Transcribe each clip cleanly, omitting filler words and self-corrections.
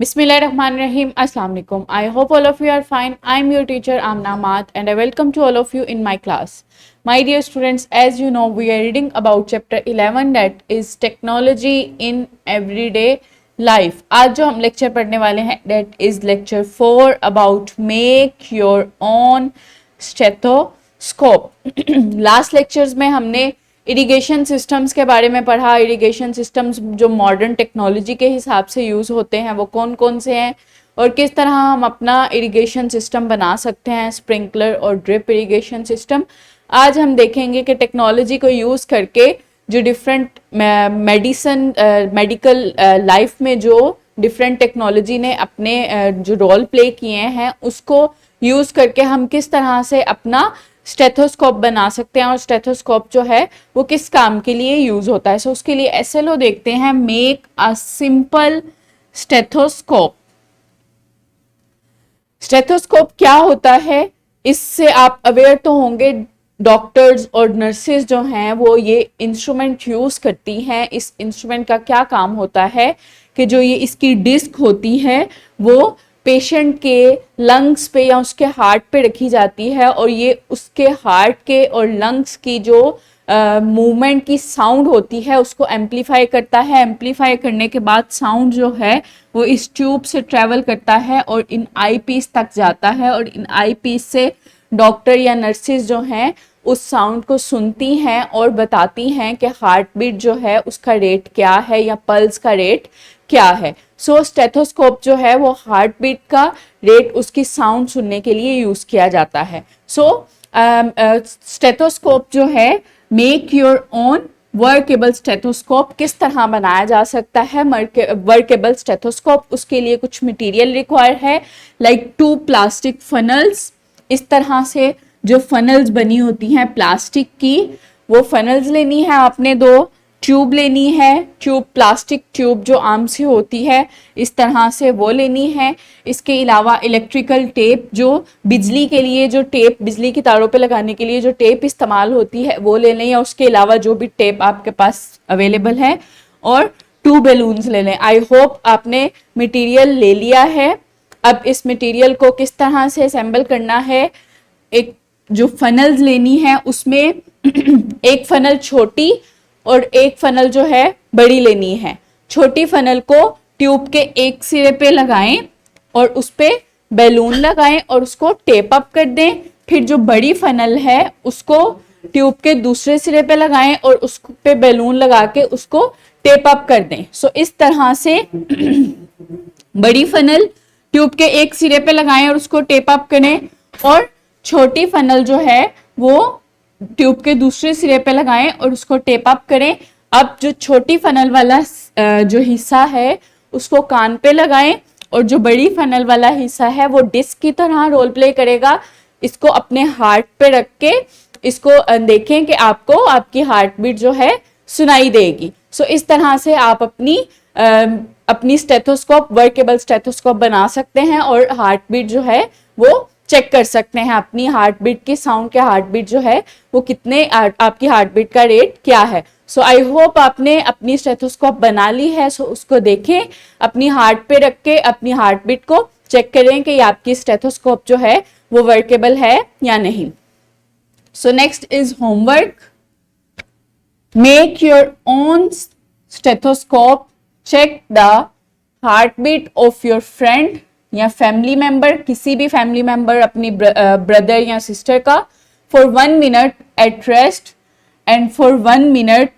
Bismillahirrahmanirrahim. Assalamu alaikum. I hope all of you are fine. I'm your teacher Amna Mat and I welcome to all of you in my class. My dear students, as you know, we are reading about chapter 11 that is technology in everyday life. आज जो हम lecture पढ़ने वाले हैं that is lecture 4 about make your own stethoscope. Last lectures में हमने irrigation systems के बारे में पढ़ा। इरिगेशन सिस्टम्स जो मॉडर्न टेक्नोलॉजी के हिसाब से यूज़ होते हैं वो कौन कौन से हैं और किस तरह हम अपना इरिगेशन सिस्टम बना सकते हैं, स्प्रिंकलर और ड्रिप इरिगेशन सिस्टम। आज हम देखेंगे कि टेक्नोलॉजी को यूज़ करके जो डिफरेंट मेडिकल लाइफ में जो डिफरेंट टेक्नोलॉजी ने अपने जो रोल प्ले किए हैं उसको यूज़ करके हम किस तरह से अपना स्टेथोस्कोप बना सकते हैं और स्टेथोस्कोप जो है वो किस काम के लिए यूज होता है। सो उसके लिए एसएलओ देखते हैं, make a simple stethoscope. Stethoscope क्या होता है इससे आप अवेयर तो होंगे। डॉक्टर्स और नर्सेज जो हैं वो ये इंस्ट्रूमेंट यूज करती हैं। इस इंस्ट्रूमेंट का क्या काम होता है कि जो ये इसकी डिस्क होती है वो पेशेंट के लंग्स पे या उसके हार्ट पे रखी जाती है और ये उसके हार्ट के और लंग्स की जो मूवमेंट की साउंड होती है उसको एम्पलीफाई करता है। एम्पलीफाई करने के बाद साउंड जो है वो इस ट्यूब से ट्रेवल करता है और इन आई पीस तक जाता है और इन आई पीस से डॉक्टर या नर्सिस जो हैं उस साउंड को सुनती हैं और बताती हैं कि हार्ट बीट जो है उसका रेट क्या है या पल्स का रेट क्या है। सो स्टेथोस्कोप जो है वो हार्ट बीट का रेट उसकी साउंड सुनने के लिए यूज किया जाता है। सो स्टेथोस्कोप जो है make your own workable stethoscope किस तरह बनाया जा सकता है वर्केबल स्टेथोस्कोप। उसके लिए कुछ मटेरियल रिक्वायर है लाइक 2 प्लास्टिक फनल्स। इस तरह से जो फनल्स बनी होती हैं प्लास्टिक की वो फनल्स लेनी है आपने। 2 ट्यूब लेनी है, ट्यूब प्लास्टिक ट्यूब जो आम से होती है इस तरह से वो लेनी है। इसके अलावा इलेक्ट्रिकल टेप, जो बिजली के लिए जो टेप बिजली की तारों पे लगाने के लिए जो टेप इस्तेमाल होती है वो ले लें या उसके अलावा जो भी टेप आपके पास अवेलेबल है, और 2 बैलून्स ले लें। आई होप आपने मटेरियल ले लिया है। अब इस मटेरियल को किस तरह से असेंबल करना है, एक जो फनल्स लेनी है उसमें एक फनल छोटी और एक फनल जो है बड़ी लेनी है। छोटी फनल को ट्यूब के एक सिरे पे लगाएं और उस पे बैलून लगाएं और उसको टेप अप कर दें। फिर जो बड़ी फनल है उसको ट्यूब के दूसरे सिरे पे लगाएं और उस पे बैलून लगा के उसको टेप अप कर दें। सो इस तरह से बड़ी फनल ट्यूब के एक सिरे पे लगाएं और उसको टेप अप करें और छोटी फनल जो है वो ट्यूब के दूसरे सिरे पे लगाएं और उसको टेप अप करें। अब जो छोटी फनल वाला जो हिस्सा है उसको कान पे लगाएं और जो बड़ी फनल वाला हिस्सा है वो डिस्क की तरह रोल प्ले करेगा। इसको अपने हार्ट पे रख के इसको देखें कि आपको आपकी हार्ट बीट जो है सुनाई देगी। सो इस तरह से आप अपनी स्टेथोस्कोप वर्केबल स्टेथोस्कोप बना सकते हैं और हार्ट बीट जो है वो चेक कर सकते हैं अपनी हार्ट बीट की साउंड के हार्ट बीट जो है वो कितने आपकी हार्ट बीट का रेट क्या है। सो आई होप आपने अपनी स्टेथोस्कोप बना ली है। सो उसको देखें, अपनी हार्ट पे रख के अपनी हार्ट बीट को चेक करें कि आपकी स्टेथोस्कोप जो है वो वर्केबल है या नहीं। So next is homework. Make your own stethoscope, check the heart beat of your friend या फैमिली मेंबर, किसी भी फैमिली मेंबर अपनी ब्रदर या सिस्टर का, for 1 minute at rest and for 1 minute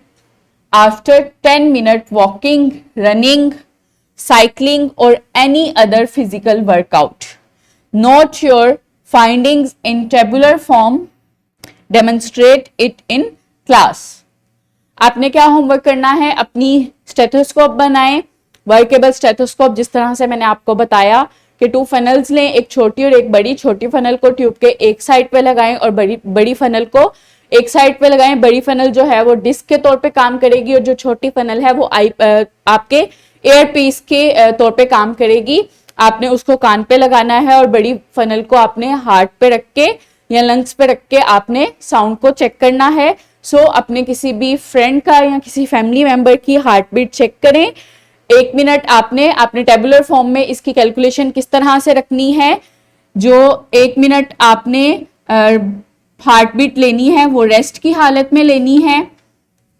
after 10 minute walking, running, cycling और any other physical workout. Note your findings in tabular form, demonstrate it in class. आपने क्या homework करना है, अपनी stethoscope बनाएं, वर्केबल स्टेथोस्कोप जिस तरह से मैंने आपको बताया कि 2 फनल्स लें, एक छोटी और एक बड़ी। छोटी फनल को ट्यूब के एक साइड पे लगाएं और बड़ी फनल को एक साइड पे लगाएं। बड़ी फनल जो है वो डिस्क के तौर पे काम करेगी और जो छोटी फनल है वो आपके एयर पीस के तौर पे काम करेगी। आपने उसको कान पे लगाना है और बड़ी फनल को आपने हार्ट पे रख के या लंग्स पे रख के आपने साउंड को चेक करना है। सो अपने किसी भी फ्रेंड का या किसी फैमिली मेंबर की हार्ट बीट चेक करें 1 मिनट आपने अपने टेबुलर फॉर्म में इसकी कैलकुलेशन किस तरह से रखनी है, जो 1 मिनट आपने हार्ट बीट लेनी है वो रेस्ट की हालत में लेनी है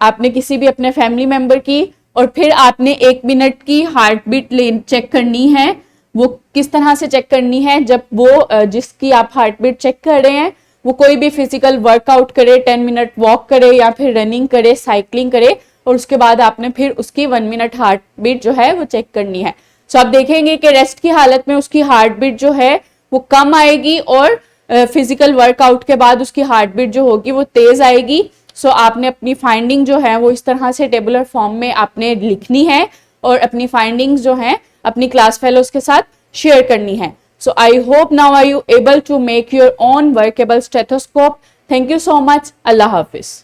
आपने किसी भी अपने फैमिली मेंबर की, और फिर आपने 1 मिनट की हार्ट बीट चेक करनी है। वो किस तरह से चेक करनी है, जब वो जिसकी आप हार्ट बीट चेक कर रहे हैं वो कोई भी फिजिकल वर्कआउट करे, 10 मिनट वॉक करे या फिर रनिंग करे, साइकिलिंग करे, और उसके बाद आपने फिर उसकी 1 मिनट हार्ट बीट जो है वो चेक करनी है। सो आप देखेंगे कि रेस्ट की हालत में उसकी हार्ट बीट जो है वो कम आएगी और फिजिकल वर्कआउट के बाद उसकी हार्ट बीट जो होगी वो तेज आएगी। सो आपने अपनी फाइंडिंग जो है वो इस तरह से टेबुलर फॉर्म में आपने लिखनी है और अपनी फाइंडिंग्स जो है अपनी क्लास फेलोज के साथ शेयर करनी है। So I hope now are you able to make your own workable stethoscope. Thank you so much. अल्लाह हाफिज।